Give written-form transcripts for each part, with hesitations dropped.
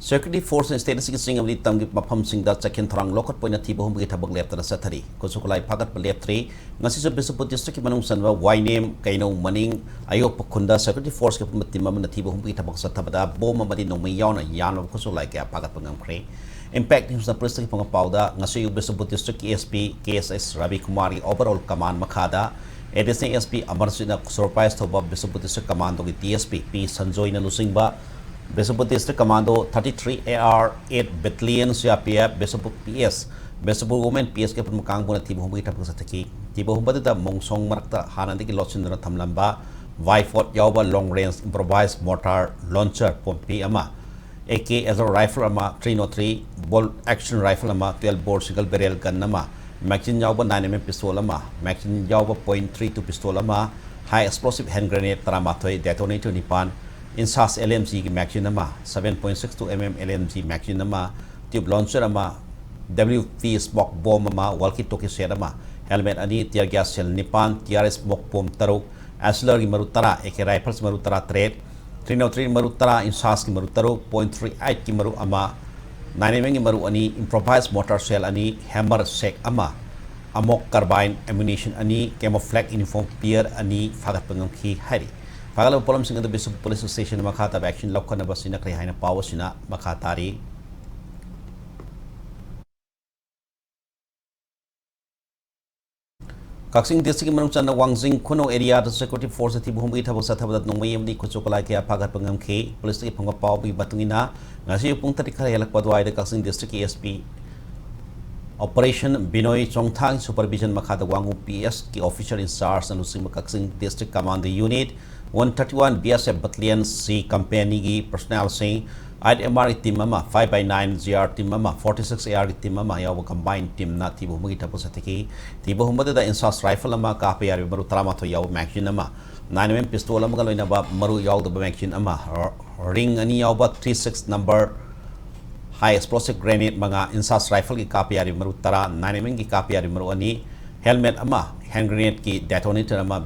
Security Force and State Sing of the Tangi Mapam Sing that second Trang local point at Tibum with Tabak left at the Satari, Kosukulai Pagat Paletri, Nasis of Bishop District Manum Sanva, Y name, Kaino Manning, Ayopakunda, Security Force Kapumatimam and the Tibum with Tabak Satabada, Boma Madino Mayana, Yan of Kosulai Pagat Pangam Cray. Impact him the President Pangapauda, Nasu Bishop District ESP, KSS Ravi Kumari, Overall Command Makada, Edison ESP, Amarsina surprise to Bob Bishop District Command with TSP, P. Sanjoina Lusingba. Bishop District Commando 33 AR 8 Battalion CRPF Bishop PS Bishop Women PS ke pemukang pun tiba humbi tapuk sataki tiba humba itu mongsong merakta hananti ki losindra thamlamba Y4 yauba long range improvised mortar launcher pompi ama AK as a rifle ama 303 bolt action rifle ama 12 bore single barrel gun ama magazine yauba 9mm pistol ama magazine yauba .32 pistol ama high explosive hand grenade taramatoi detonator nipan Insas LMG magazine nama 7.62 mm LMG magazine nama tube launcher ama WP smoke bomb ama walkie talkie set ama helmet ani tear gas shell nipan TRS smoke bomb taruk artillery marutara AK rifles marutara threat 303 marutara insas ki marutaru .38 ki maru ama 9mm ki maru ani improvised mortar shell ani hammer sek ama amok carbine ammunition ani camouflage uniform peer ani fagat pangam ki hari Pagalaw polam singa the Bishop Police Station makata action lokkan na basina kaya na power sina makatari. Kaksing district manung sana Wangzing kuno area the security force ti buhum ita bosa tabadat nung mayem di kuchokolay kaya pagat pangam ke police ti pangapaw bi batungina ngasi pung tari kaya lakpadway the Kaksing district ESP Operation Binoy Chongthang supervision makata wangu PS ki officer in SARS and Lusing Kaksing district command unit 131 BSF Battalion C Company की personnel से IMR team mama 5x9 GR team mama 46 AR team mama या वो combined team ना थी वो मुझे टप्पो सकते की थी वो हम बता दा इंसास rifle ममा काफी यार मरु तरा माथो या वो magazine mama 9mm pistol mama कलो इना बा मरु या वो magazine ममा ring अनि या वो 36 number high explosive grenade मगा इंसास rifle की काफी यार मरु तरा 9mm की काफी यार मरु अनि helmet ममा hand grenade की detonator mama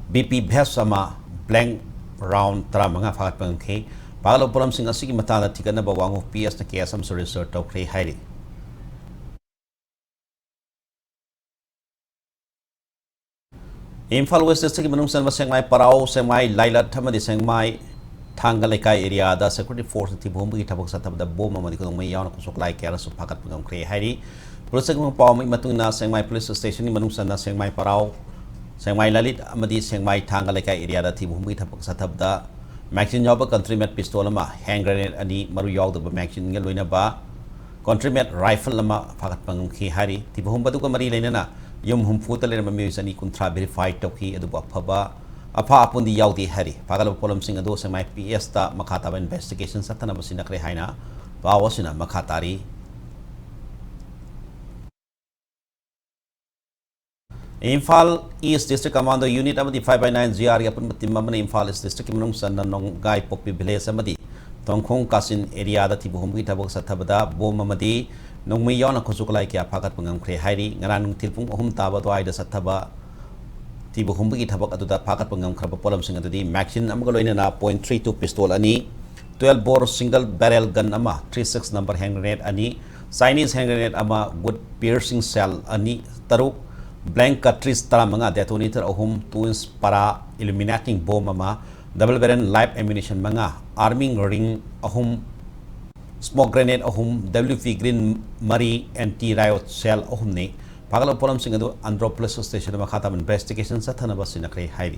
BP best sama blank round tara mga fagat pangke pagalo polam singa sigi matala tikana bawango PS na kaya sam research to kay hairi Imphal West District manung san sengmai parao sengmai lailat thamadi sengmai thangalaikai area da security force ti bombi tabok sa tabda bom amadi ko mai yawn ko soklai kaya su fagat pangam kay hairi police ko paw mai matung na sengmai police station ni manung san na sengmai parao Sengmai lalit amadi sengmai thangalaikai area da thi bhumi thapak sathabda magazine yoba countryman pistol ama hand grenade ani maru yaw da magazine ngal loina ba countryman rifle ama fagat pangum khi hari thi bhum badu ka mari leina na yum hum futa le mami sani kuntra verified to khi adu phaba apha apundi yaw di hari pagal polam sing adu sengmai PS ta makhata ba investigation satana basina kre haina ba wasina makhatari Imphal East District Commando Unit amadi 5x9 GR yapun matimma mana Imphal East District manung sanna nong gai popi village amadi tongkhong kasin area da tibu humbi tabok sathabada bom amadi nong mi yona khosuklai kya phagat pangam khre hairi nganang tilpung ohum taba to aida sathaba tibu humbi thabak adu da phagat pangam khraba polam sing adu di magazine amga loina na .32 pistol ani 12 bore single barrel gun ama 36 number hand grenade ani Chinese hand grenade ama good piercing shell ani taruk blank cartridge tara mga detonator ohum 2 inch para illuminating bomb ama double barrel live ammunition mga arming ring ohum smoke grenade ohum WP green mari anti riot shell ohum ni pagalo polam singado andro police station ma khatam investigation sa thana basina kre hairi